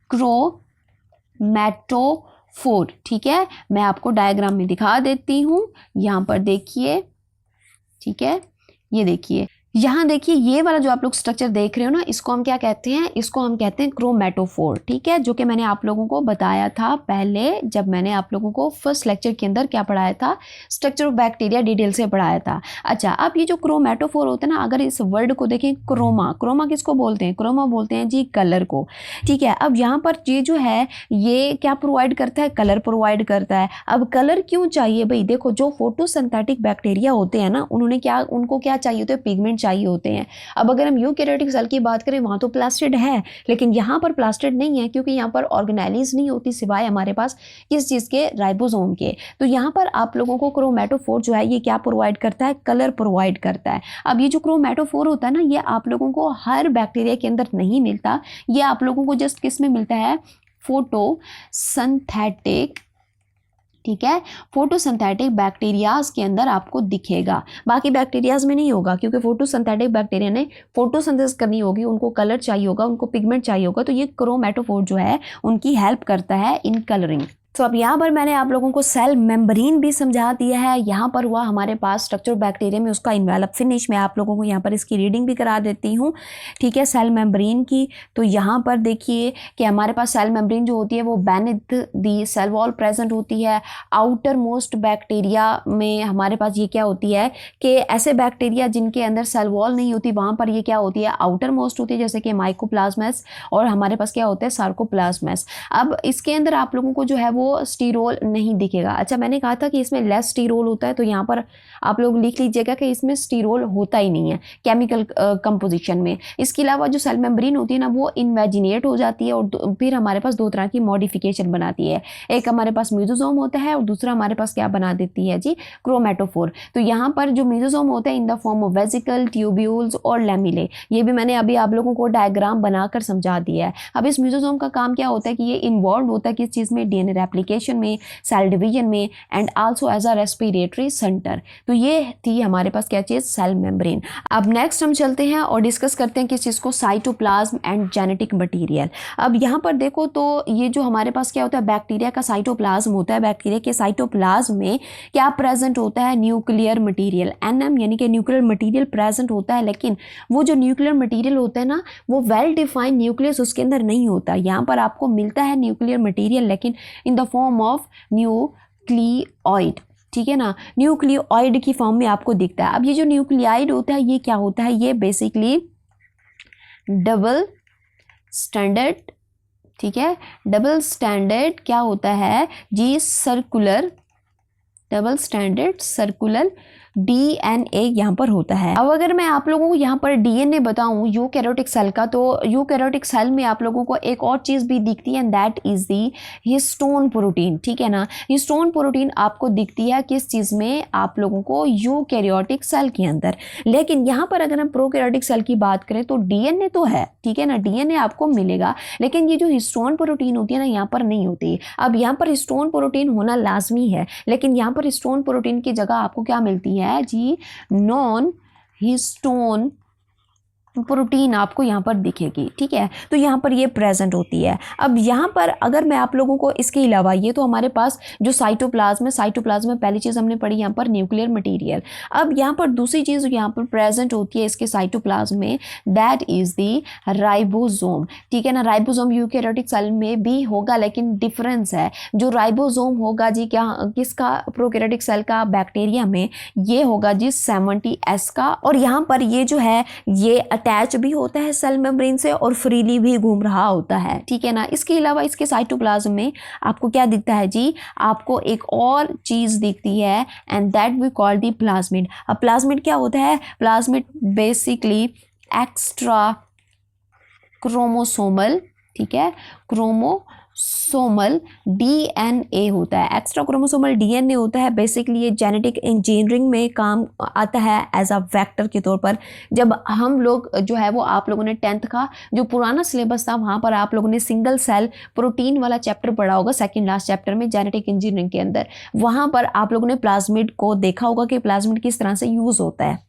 क्रोमैटोफोर, ठीक है। मैं आपको डायग्राम में दिखा देती हूँ, यहाँ पर देखिए, ठीक है, ये देखिए, यहाँ देखिए ये वाला जो आप लोग स्ट्रक्चर देख रहे हो ना, इसको हम क्या कहते हैं, इसको हम कहते हैं क्रोमेटोफोर, ठीक है, जो कि मैंने आप लोगों को बताया था पहले जब मैंने आप लोगों को फर्स्ट लेक्चर के अंदर क्या पढ़ाया था, स्ट्रक्चर ऑफ बैक्टीरिया डिटेल से पढ़ाया था। अच्छा, अब ये जो क्रोमेटोफोर होता है ना, अगर इस वर्ड को देखें, क्रोमा, क्रोमा किसको बोलते हैं, क्रोमा बोलते हैं जी कलर को, ठीक है। अब यहाँ पर ये जो है ये क्या प्रोवाइड करता है, कलर प्रोवाइड करता है। अब कलर क्यों चाहिए भाई, देखो जो फोटोसिंथेटिक बैक्टीरिया होते हैं ना, उनको क्या चाहिए होते हैं, पिगमेंट चाहिए होते हैं। अब अगर हम यूकैरियोटिक सेल की बात करें, वहां तो प्लास्टिड है, लेकिन यहाँ पर प्लास्टिड नहीं है, क्योंकि यहाँ पर ऑर्गेनेलीज नहीं होती सिवाय हमारे पास किस चीज़ के, राइबोसोम के। तो यहाँ पर आप लोगों को क्रोमेटोफोर जो है ये क्या प्रोवाइड करता है, कलर प्रोवाइड करता है। अब ये जो क्रोमेटोफोर होता है ना, ये आप लोगों को हर बैक्टीरिया के अंदर नहीं मिलता, ये आप लोगों को जस्ट किस में मिलता है, फोटोसिंथेटिक, ठीक है, फोटोसिंथेटिक बैक्टीरियाज के अंदर आपको दिखेगा, बाकी बैक्टीरियाज में नहीं होगा, क्योंकि फोटोसिंथेटिक बैक्टीरिया ने फोटोसिंथेसिस करनी होगी, उनको कलर चाहिए होगा, उनको पिगमेंट चाहिए होगा, तो ये क्रोमेटोफोर जो है उनकी हेल्प करता है इन कलरिंग। तो अब यहाँ पर मैंने आप लोगों को सेल मेम्ब्रेन भी समझा दिया है। यहाँ पर हुआ हमारे पास स्ट्रक्चर बैक्टीरिया में उसका इन्वेलप फिनिश, मैं आप लोगों को यहाँ पर इसकी रीडिंग भी करा देती हूँ, ठीक है, सेल मेम्ब्रेन की। तो यहाँ पर देखिए कि हमारे पास सेल मेम्ब्रेन जो होती है वो बेनेथ दी सेल वॉल प्रेजेंट होती है। आउटर मोस्ट बैक्टीरिया में हमारे पास ये क्या होती है कि ऐसे बैक्टीरिया जिनके अंदर सेल वॉल नहीं होती, वहाँ पर ये क्या होती है, आउटर मोस्ट होती है, जैसे कि माइकोप्लाज्मस, और हमारे पास क्या होता है, सार्कोप्लाज्मस। अब इसके अंदर आप लोगों को जो है वो स्टीरोल नहीं दिखेगा। अच्छा, मैंने कहा था कि इसमें लेस स्टीरोल होता है, तो यहाँ पर आप लोग लिख लीजिएगा कि इसमें स्टीरोल होता ही नहीं है केमिकल कंपोजिशन में। इसके अलावा जो सेल मेम्ब्रेन होती है ना, वो इन्वेजिनेट हो जाती है और फिर हमारे पास दो तरह की मॉडिफिकेशन बनाती है, एक हमारे पास मेसोसोम होता है और दूसरा हमारे पास क्या बना देती है जी, क्रोमेटोफोर। तो यहाँ पर जो मेसोसोम होता है in the form of vesicle, tubules और लैमिले, ये भी मैंने अभी आप लोगों को डायग्राम बनाकर समझा दिया है। अब इस मेसोसोम का काम क्या होता है कि ये इन्वॉल्व होता है किस चीज़ में, डीएनए रेप्लिकेशन में, सेल डिवीजन में, and also as a respiratory centre. तो ये थी हमारे पास क्या चीज़, सेल मेम्ब्रेन। अब नेक्स्ट हम चलते हैं और डिस्कस करते हैं किस चीज़ को, साइटोप्लाज्म एंड जेनेटिक मटीरियल। अब यहाँ पर देखो तो ये जो हमारे पास क्या होता है, बैक्टीरिया का साइटोप्लाज्म होता है, बैक्टीरिया के साइटोप्लाज्म में क्या प्रेजेंट होता है, न्यूक्लियर मटीरियल, एनएम यानी कि न्यूक्लियर मटीरियल प्रेजेंट होता है। लेकिन वो जो न्यूक्लियर मटीरियल होता है ना, वो वेल डिफाइंड न्यूक्लियस उसके अंदर नहीं होता। यहाँ पर आपको मिलता है न्यूक्लियर मटीरियल, लेकिन in the form of nucleoid, ठीक है ना, न्यूक्लियोइड की फॉर्म में आपको दिखता है। अब ये जो न्यूक्लियोइड होता है ये क्या होता है, ये बेसिकली डबल स्टैंडर्ड, ठीक है, डबल स्टैंडर्ड क्या होता है जी, circular, double stranded circular DNA यहाँ पर होता है। अब अगर मैं आप लोगों को यहाँ पर डीएनए बताऊँ यूकैरियोटिक सेल का, तो यूकैरियोटिक सेल में आप लोगों को एक और चीज़ भी दिखती है, and that is the histone protein, ठीक है ना। हिस्टोन प्रोटीन आपको दिखती है किस चीज़ में, आप लोगों को यूकैरियोटिक सेल के अंदर। लेकिन यहाँ पर अगर हम प्रोकैरियोटिक सेल की बात करें तो डीएनए तो है, ठीक है ना, डीएनए आपको मिलेगा, लेकिन ये जो हिस्टोन प्रोटीन होती है ना, यहाँ पर नहीं होती। अब यहाँ पर हिस्टोन प्रोटीन होना लाजमी है, लेकिन यहाँ पर हिस्टोन प्रोटीन की जगह आपको क्या मिलती है जी, नॉन हिस्टोन प्रोटीन आपको यहाँ पर दिखेगी, ठीक है। तो यहाँ पर ये प्रेजेंट होती है। अब यहाँ पर अगर मैं आप लोगों को इसके अलावा, ये तो हमारे पास जो साइटोप्लाज्म है, साइटोप्लाज्म में पहली चीज़ हमने पढ़ी यहाँ पर न्यूक्लियर मटीरियल। अब यहाँ पर दूसरी चीज़ यहाँ पर प्रेजेंट होती है इसके साइटोप्लाज्म में, दैट इज दी राइबोसोम, ठीक है ना। राइबोसोम यूकैरियोटिक सेल में भी होगा, लेकिन डिफरेंस है, जो राइबोसोम होगा जी क्या, किसका, प्रोकैरियोटिक सेल का, बैक्टीरिया में, ये होगा जी 70S का। और यहाँ पर ये जो है ये अटैच भी होता है सेल मेम्ब्रेन से और फ्रीली भी घूम रहा होता है, ठीक है ना। इसके अलावा इसके साइटोप्लाज्म में आपको क्या दिखता है जी, आपको एक और चीज़ दिखती है, and that we call the plasmid. अब प्लाज्मिड क्या होता है, प्लाज्मिड बेसिकली एक्स्ट्रा क्रोमोसोमल, ठीक है, क्रोमोसोमल डीएनए होता है। एक्स्ट्रा क्रोमोसोमल डीएनए होता है, बेसिकली ये जेनेटिक इंजीनियरिंग में काम आता है एज अ वेक्टर के तौर पर। जब हम लोग जो है वो, आप लोगों ने 10th का जो पुराना सिलेबस था वहाँ पर आप लोगों ने सिंगल सेल प्रोटीन वाला चैप्टर पढ़ा होगा, सेकेंड लास्ट चैप्टर में जेनेटिक इंजीनियरिंग के अंदर, वहाँ पर आप लोगों ने प्लाज्मिड को देखा होगा कि प्लाज्मिड किस तरह से यूज़ होता है।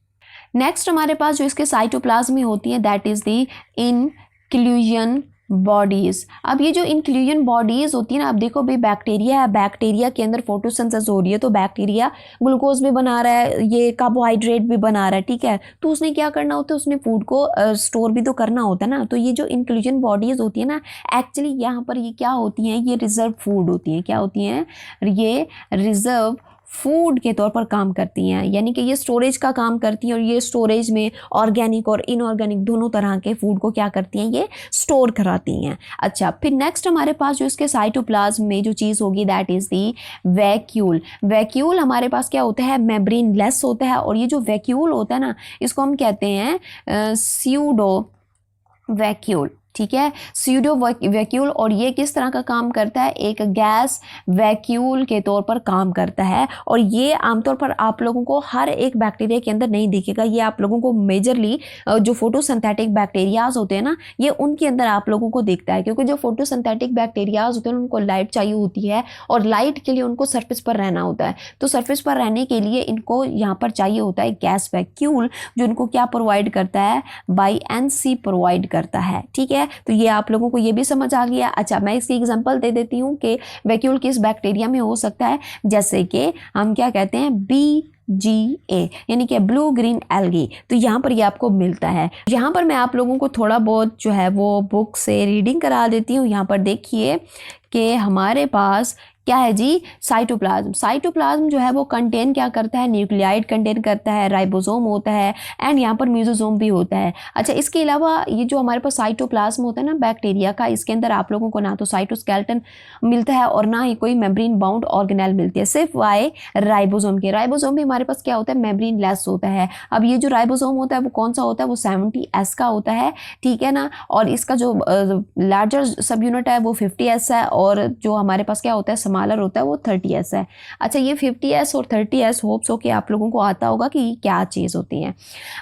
नेक्स्ट हमारे पास जो इसके साइटोप्लाज्म में होती है, that is the inclusion bodies. अब ये जो इंक्लूजन बॉडीज होती है ना, अब देखो भाई बैक्टीरिया है, बैक्टीरिया के अंदर फोटोसिंथेसिस हो रही है, तो बैक्टीरिया ग्लूकोज भी बना रहा है, ये कार्बोहाइड्रेट भी बना रहा है, ठीक है। तो उसने क्या करना होता है, उसने फूड को स्टोर भी तो करना होता है ना। तो ये जो इंक्लूजन बॉडीज होती है ना, एक्चुअली यहाँ पर ये क्या होती हैं, ये रिजर्व फूड होती हैं। क्या होती हैं, ये रिजर्व फूड के तौर पर काम करती हैं, यानी कि ये स्टोरेज का काम करती हैं, और ये स्टोरेज में ऑर्गेनिक और इनऑर्गेनिक दोनों तरह के फूड को क्या करती हैं, ये स्टोर कराती हैं। अच्छा, फिर नेक्स्ट हमारे पास जो इसके साइटोप्लाज्म में जो चीज़ होगी that is the vacuole. Vacuole हमारे पास क्या होता है, मेम्ब्रेन लेस होता है, और ये जो वैक्यूल होता है ना, इसको हम कहते हैं स्यूडो वैक्यूल, ठीक है, स्यूडो वैक्यूल। और ये किस तरह का काम करता है, एक गैस वैक्यूल के तौर पर काम करता है, और ये आमतौर पर आप लोगों को हर एक बैक्टीरिया के अंदर नहीं दिखेगा। ये आप लोगों को मेजरली जो फोटोसिंथेटिक बैक्टीरियाज होते हैं ना, ये उनके अंदर आप लोगों को दिखता है, क्योंकि जो फोटोसिंथेटिक बैक्टीरियाज होते हैं उनको लाइट चाहिए होती है, और लाइट के लिए उनको सरफेस पर रहना होता है। तो सरफेस पर रहने के लिए इनको यहाँ पर चाहिए होता है गैस वैक्यूल, जो इनको क्या प्रोवाइड करता है, बाई NC प्रोवाइड करता है, ठीक है। तो ये आप लोगों को ये भी समझ आ गया। अच्छा, मैं इसकी एग्जांपल दे देती हूँ कि वैक्यूल किस बैक्टीरिया में हो सकता है, जैसे कि हम क्या कहते हैं, BGA, यानी कि ब्लू ग्रीन एल्गी। तो यहाँ पर ये आपको मिलता है। यहाँ पर मैं आप लोगों को थोड़ा बहुत जो है वो बुक से रीडिंग करा देती हूँ। यहाँ पर देखिए कि हमारे पास क्या है जी, साइटोप्लाज्म। साइटोप्लाज्म जो है वो कंटेन क्या करता है, न्यूक्लियाइड कंटेन करता है, राइबोसोम होता है, एंड यहाँ पर म्यूजोसोम भी होता है। अच्छा, इसके अलावा ये जो हमारे पास साइटोप्लाज्म होता है ना बैक्टीरिया का, इसके अंदर आप लोगों को ना तो साइटोस्केलेटन मिलता है और ना ही कोई मेम्ब्रेन बाउंड ऑर्गेनेल मिलती है, सिर्फ वाई राइबोसोम के। राइबोसोम भी हमारे पास क्या होता है, मेम्ब्रेन लेस होता है। अब ये जो राइबोसोम होता है वो कौन सा होता है, वो 70S का होता है, ठीक है ना। और इसका जो लार्जर सब यूनिट है वो 50S है, और जो हमारे पास क्या होता है, स्मॉलर होता है, वो 30S है। अच्छा, ये 50S और 30S होप्स हो कि आप लोगों को आता होगा कि क्या चीज़ होती है।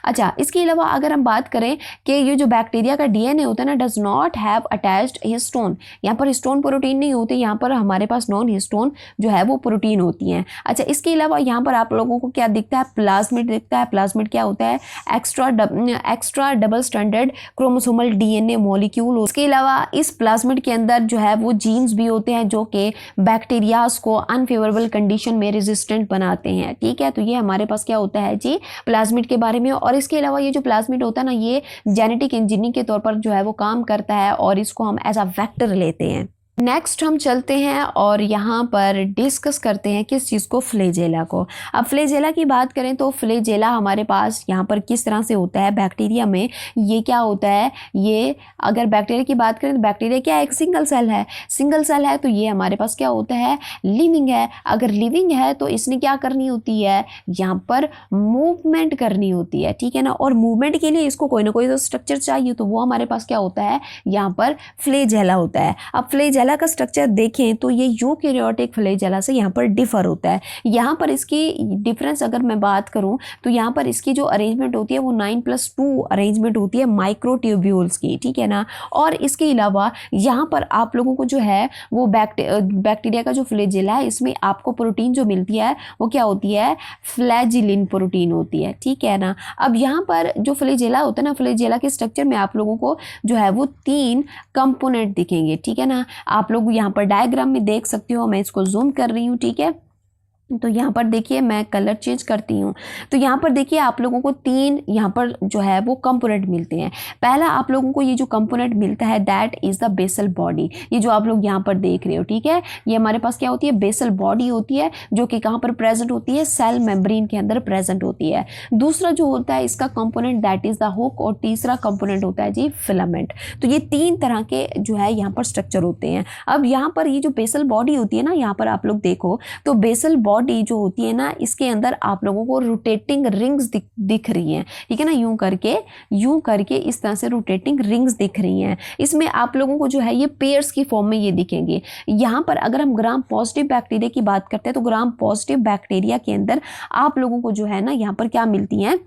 अच्छा, इसके अलावा अगर हम बात करें कि ये जो बैक्टीरिया का DNA होता है ना, does not have attached histone. यहाँ पर हिस्टोन प्रोटीन नहीं होते, यहाँ पर हमारे पास नॉन हिस्टोन जो है वो प्रोटीन होती हैं। अच्छा, इसके अलावा यहाँ पर आप लोगों को क्या दिखता है, प्लाज्मिड दिखता है। प्लाज्मिड क्या होता है, extra double stranded chromosomal DNA molecule. इसके अलावा इस प्लाज्मिड के अंदर जो है वो जीन्स भी होते हैं जो कि बैक्टीरियाज को अनफेवरेबल कंडीशन में रेजिस्टेंट बनाते हैं, ठीक है। तो ये हमारे पास क्या होता है जी, प्लाज्मिड के बारे में। और इसके अलावा ये जो प्लाज्मिड होता है ना, ये जेनेटिक इंजीनियरिंग के तौर पर जो है वो काम करता है, और इसको हम एज अ वेक्टर लेते हैं। नेक्स्ट हम चलते हैं और यहाँ पर डिस्कस करते हैं किस चीज़ को, फ्लैजेला को। अब फ्लैजेला की बात करें तो फ्लैजेला हमारे पास यहाँ पर किस तरह से होता है बैक्टीरिया में, ये क्या होता है, ये अगर बैक्टीरिया की बात करें तो बैक्टीरिया क्या है, एक सिंगल सेल है। सिंगल सेल है तो ये हमारे पास क्या होता है, लिविंग है। अगर लिविंग है तो इसने क्या करनी होती है, यहाँ पर मूवमेंट करनी होती है, ठीक है ना। और मूवमेंट के लिए इसको कोई ना कोई तो स्ट्रक्चर चाहिए, तो वो हमारे पास क्या होता है, यहाँ पर फ्लैजेला होता है। अब फ्लैजेला का स्ट्रक्चर देखें तो ये यूकैरियोटिक फ्लैजेला से यहाँ पर डिफर होता है। यहाँ पर इसकी डिफरेंस अगर मैं बात करूँ तो यहाँ पर इसकी जो अरेंजमेंट होती है वो 9+2 अरेंजमेंट होती है माइक्रोट्यूब्यूल्स की, ठीक है ना। और इसके अलावा यहाँ पर आप लोगों को जो है वो बैक्टीरिया का जो फ्लैजेला है, इसमें आपको प्रोटीन जो मिलती है वो क्या होती है, फ्लैजिलिन प्रोटीन होती है, ठीक है ना। अब यहाँ पर जो फ्लैजेला होता है ना, फ्लैजेला के स्ट्रक्चर में आप लोगों को जो है वो 3 कंपोनेंट दिखेंगे, ठीक है ना। आप लोग यहाँ पर डायग्राम में देख सकते हो, मैं इसको जूम कर रही हूँ, ठीक है। तो यहाँ पर देखिए मैं कलर चेंज करती हूँ, तो यहाँ पर देखिए आप लोगों को 3 यहाँ पर जो है वो कंपोनेंट मिलते हैं। पहला आप लोगों को ये जो कंपोनेंट मिलता है that is the basal body, ये जो आप लोग यहाँ पर देख रहे हो, ठीक है। ये हमारे पास क्या होती है, बेसल बॉडी होती है, जो कि कहाँ पर प्रेजेंट होती है, सेल मेम्ब्रेन के अंदर प्रेजेंट होती है। दूसरा जो होता है इसका component that is the hook, और तीसरा कंपोनेंट होता है जी फिलामेंट। तो ये 3 तरह के जो है यहाँ पर स्ट्रक्चर होते हैं। अब यहाँ पर ये जो बेसल बॉडी होती है ना, यहाँ पर आप लोग देखो तो बेसल बॉडी जो होती है ना, इसके अंदर आप लोगों को रोटेटिंग रिंग्स दिख रही हैं, ठीक है ना। यूं करके इस तरह से रोटेटिंग रिंग्स दिख रही हैं। इसमें आप लोगों को जो है ये पेयर्स की फॉर्म में ये दिखेंगे। यहाँ पर अगर हम ग्राम पॉजिटिव बैक्टीरिया की बात करते हैं तो ग्राम पॉजिटिव बैक्टीरिया के अंदर आप लोगों को जो है ना यहाँ पर क्या मिलती हैं,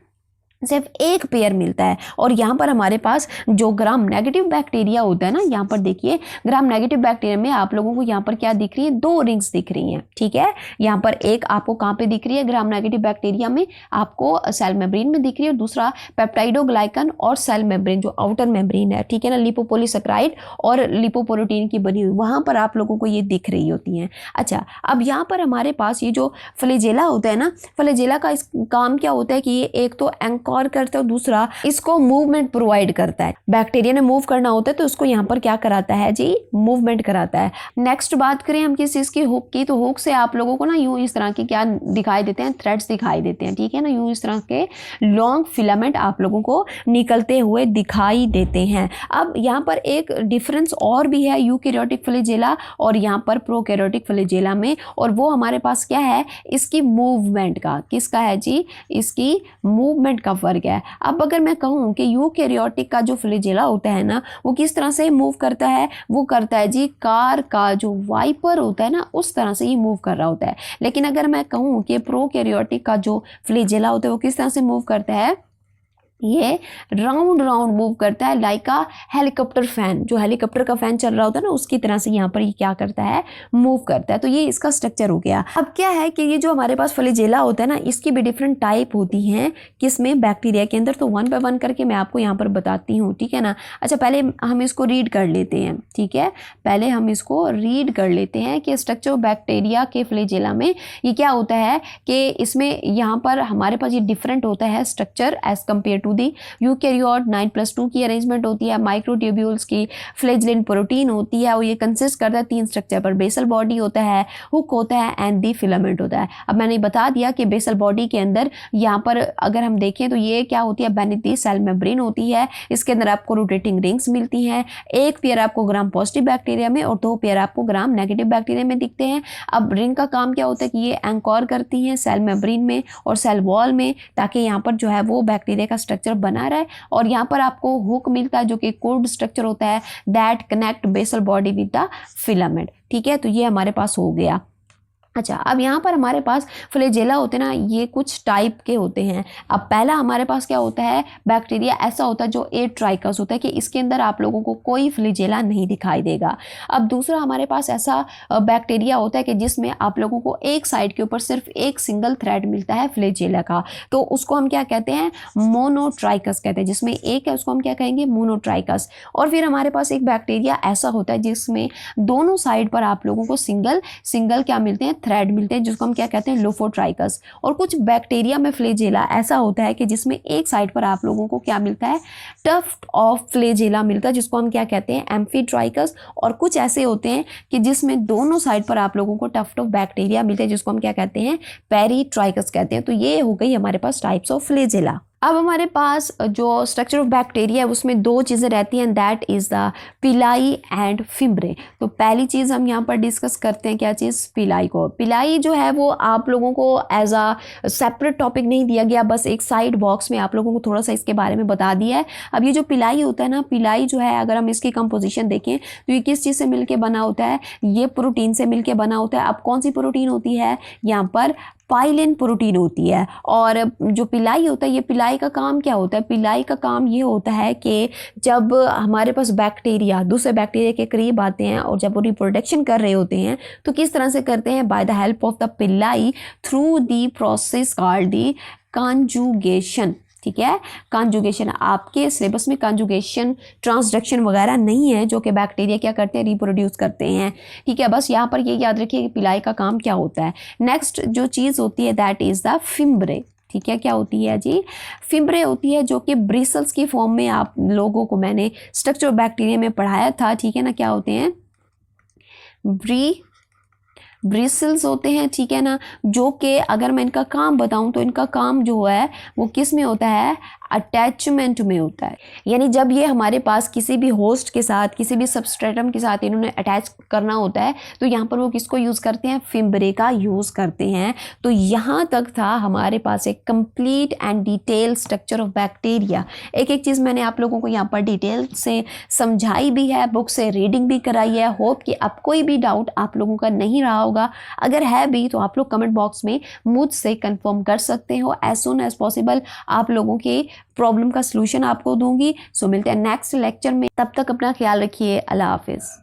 सिर्फ एक पेयर मिलता है। और यहाँ पर हमारे पास जो ग्राम नेगेटिव बैक्टीरिया होता है ना, यहाँ पर देखिए ग्राम नेगेटिव बैक्टीरिया में आप लोगों को यहाँ पर क्या दिख रही है, 2 रिंग्स दिख रही हैं, ठीक है। यहाँ पर एक आपको कहाँ पे दिख रही है, ग्राम नेगेटिव बैक्टीरिया में आपको सेल मेम्ब्रेन में दिख रही है, और दूसरा पेप्टाइडोग्लाइकन और सेल मेम्ब्रेन जो आउटर मेम्ब्रेन है, ठीक है ना, लिपोपोलीसेकेराइड और लिपोप्रोटीन की बनी हुई, वहाँ पर आप लोगों को ये दिख रही होती हैं। अच्छा, अब यहाँ पर हमारे पास ये जो फ्लैजेला होता है ना, फ्लैजेला का इस काम क्या होता है कि ये एक तो एंकर करता है, दूसरा इसको मूवमेंट प्रोवाइड करता है। बैक्टीरिया ने मूव करना होता है तो उसको यहाँ पर क्या कराता है जी, मूवमेंट कराता है। नेक्स्ट बात करें हम किस चीज की, हुक की, तो हुक से आप लोगों को ना यूं इस तरह के क्या दिखाई देते हैं, थ्रेड्स दिखाई देते हैं, ठीक है ना, यूं इस तरह के लॉन्ग फिलामेंट आप लोगों को निकलते हुए दिखाई देते हैं। अब यहाँ पर एक डिफरेंस और भी है यूकैरियोटिक फ्लैजेला और यहाँ पर प्रोकैरियोटिक फ्लैजेला में, और वो हमारे पास क्या है, इसकी मूवमेंट का, किसका है जी, इसकी मूवमेंट का फर्क है। अब अगर मैं कहूँ कि यूकैरियोटिक का जो फ्लैजेला होता है ना, वो किस तरह से मूव करता है, वो करता है जी कार का जो वाइपर होता है ना, उस तरह से ही मूव कर रहा होता है। लेकिन अगर मैं कहूँ कि प्रोकैरियोटिक का जो फ्लैजेला होता है वो किस तरह से मूव करता है, ये राउंड राउंड मूव करता है, लाइक अ हेलीकॉप्टर फैन, जो हेलीकॉप्टर का फैन चल रहा होता है ना, उसकी तरह से यहाँ पर ये क्या करता है, मूव करता है। तो ये इसका स्ट्रक्चर हो गया। अब क्या है कि ये जो हमारे पास फ्लैजेला होता है ना, इसकी भी डिफरेंट टाइप होती हैं, किसमें, बैक्टीरिया के अंदर। तो 1 बाय 1 करके मैं आपको यहाँ पर बताती हूँ, ठीक है ना। अच्छा, पहले हम इसको रीड कर लेते हैं, ठीक है, पहले हम इसको रीड कर लेते हैं कि स्ट्रक्चर ऑफ बैक्टीरिया के फ्लैजेला में ये क्या होता है कि इसमें यहाँ पर हमारे पास ये डिफरेंट होता है structure as compare to the eukaryote. 9+2 की अरेंजमेंट होती है, माइक्रोट्यूब्यूल्स की फ्लैजेलेंट प्रोटीन होती है, और ये कंसिस्ट करता है 3 स्ट्रक्चर पर, बेसल बॉडी होता है, हुक होता है एंड दी फिलामेंट होता है। अब मैंने बता दिया कि बेसल बॉडी के अंदर यहाँ पर अगर हम देखें तो ये क्या होती है, बेनीथ दी सेल मेम्ब्रेन होती है, इसके अंदर आपको रोटेटिंग रिंग्स मिलती हैं, एक पेयर आपको ग्राम पॉजिटिव बैक्टीरिया में और 2 पेयर आपको ग्राम नेगेटिव बैक्टीरिया में दिखते हैं। अब रिंग का काम क्या होता है कि ये एंकर करती हैं सेल मेम्ब्रेन में और सेल वॉल में, ताकि यहाँ पर जो है वो बैक्टीरिया का स्ट्रक्चर बना रहे। और यहाँ पर आपको हुक मिलता है जो कि कोर्ड स्ट्रक्चर होता है, that connect basal body with the filament, ठीक है। तो ये हमारे पास हो गया। अच्छा, अब यहाँ पर हमारे पास फ्लैजेला होते हैं ना, ये कुछ टाइप के होते हैं। अब पहला हमारे पास क्या होता है, बैक्टीरिया ऐसा होता है जो एट्राइकस होता है कि इसके अंदर आप लोगों को कोई फ्लैजेला नहीं दिखाई देगा। अब दूसरा हमारे पास ऐसा बैक्टीरिया होता है कि जिसमें आप लोगों को एक साइड के ऊपर सिर्फ एक सिंगल थ्रेड मिलता है फ्लैजेला का, तो उसको हम क्या कहते हैं, मोनोट्राइकस कहते हैं। जिसमें एक है उसको हम क्या कहेंगे, मोनोट्राइकस। और फिर हमारे पास एक बैक्टीरिया ऐसा होता है जिसमें दोनों साइड पर आप लोगों को सिंगल सिंगल क्या मिलते हैं, थ्रेड मिलते हैं, जिसको हम क्या कहते हैं, लोफोट्राइकस। और कुछ बैक्टीरिया में फ्लैजेला ऐसा होता है कि जिसमें एक साइड पर आप लोगों को क्या मिलता है, टफ्ट ऑफ फ्लैजेला मिलता है, जिसको हम क्या कहते हैं, एम्फीट्राइकस। और कुछ ऐसे होते हैं कि जिसमें दोनों साइड पर आप लोगों को टफ्ट ऑफ बैक्टीरिया मिलते हैं, जिसको हम क्या कहते हैं, पेरीट्राइकस कहते हैं। तो ये हो गई हमारे पास टाइप्स ऑफ फ्लैजेला। अब हमारे पास जो स्ट्रक्चर ऑफ बैक्टीरिया है उसमें 2 चीज़ें रहती हैं, दैट इज़ द पिलाई एंड फिम्ब्रे। तो पहली चीज़ हम यहाँ पर डिस्कस करते हैं, क्या चीज़, पिलाई को। पिलाई जो है वो आप लोगों को एज अ सेपरेट टॉपिक नहीं दिया गया, बस एक साइड बॉक्स में आप लोगों को थोड़ा सा इसके बारे में बता दिया है। अब ये जो पिलाई होता है ना, पिलाई जो है अगर हम इसकी कंपोजिशन देखें तो ये किस चीज़ से मिलके बना होता है, ये प्रोटीन से मिलके बना होता है। अब कौन सी प्रोटीन होती है, यहाँ पर पाइलिन प्रोटीन होती है। और जो पिलाई होता है, ये पिलाई का काम क्या होता है, पिलाई का काम ये होता है कि जब हमारे पास बैक्टीरिया दूसरे बैक्टीरिया के करीब आते हैं और जब वो रिप्रोडक्शन कर रहे होते हैं तो किस तरह से करते हैं, by the help of the pili through the process called the conjugation, ठीक है। कॉन्जुगेशन आपके सिलेबस में कॉन्जुगेशन ट्रांसडक्शन वगैरह नहीं है, जो कि बैक्टीरिया क्या करते हैं, रिप्रोड्यूस करते हैं, ठीक है। बस यहाँ पर ये याद रखिए कि पिलाई का काम क्या होता है। नेक्स्ट जो चीज़ होती है दैट इज़ द फिम्ब्रे, ठीक है। क्या होती है जी, फिम्ब्रे होती है, जो कि ब्रिसल्स की फॉर्म में आप लोगों को मैंने स्ट्रक्चर बैक्टीरिया में पढ़ाया था, ठीक है ना। क्या होते हैं, ब्रिसल्स होते हैं, ठीक है ना, जो कि अगर मैं इनका काम बताऊं तो इनका काम जो है वो किस में होता है, अटैचमेंट में होता है। यानी जब ये हमारे पास किसी भी होस्ट के साथ, किसी भी सबस्ट्रेटम के साथ इन्होंने अटैच करना होता है तो यहाँ पर वो किसको यूज़ करते हैं, फिम्ब्रे का यूज़ करते हैं। तो यहाँ तक था हमारे पास एक complete and detail structure of bacteria. एक एक चीज़ मैंने आप लोगों को यहाँ पर डिटेल से समझाई भी है, बुक से रीडिंग भी कराई है। होप कि अब कोई भी डाउट आप लोगों का नहीं रहा होगा। अगर है भी तो आप लोग कमेंट बॉक्स में मुझसे कंफर्म कर सकते हो। एज सुन एज पॉसिबल आप लोगों के प्रॉब्लम का सलूशन आपको दूंगी। सो मिलते हैं नेक्स्ट लेक्चर में, तब तक अपना ख्याल रखिए। अल्लाह हाफिज़।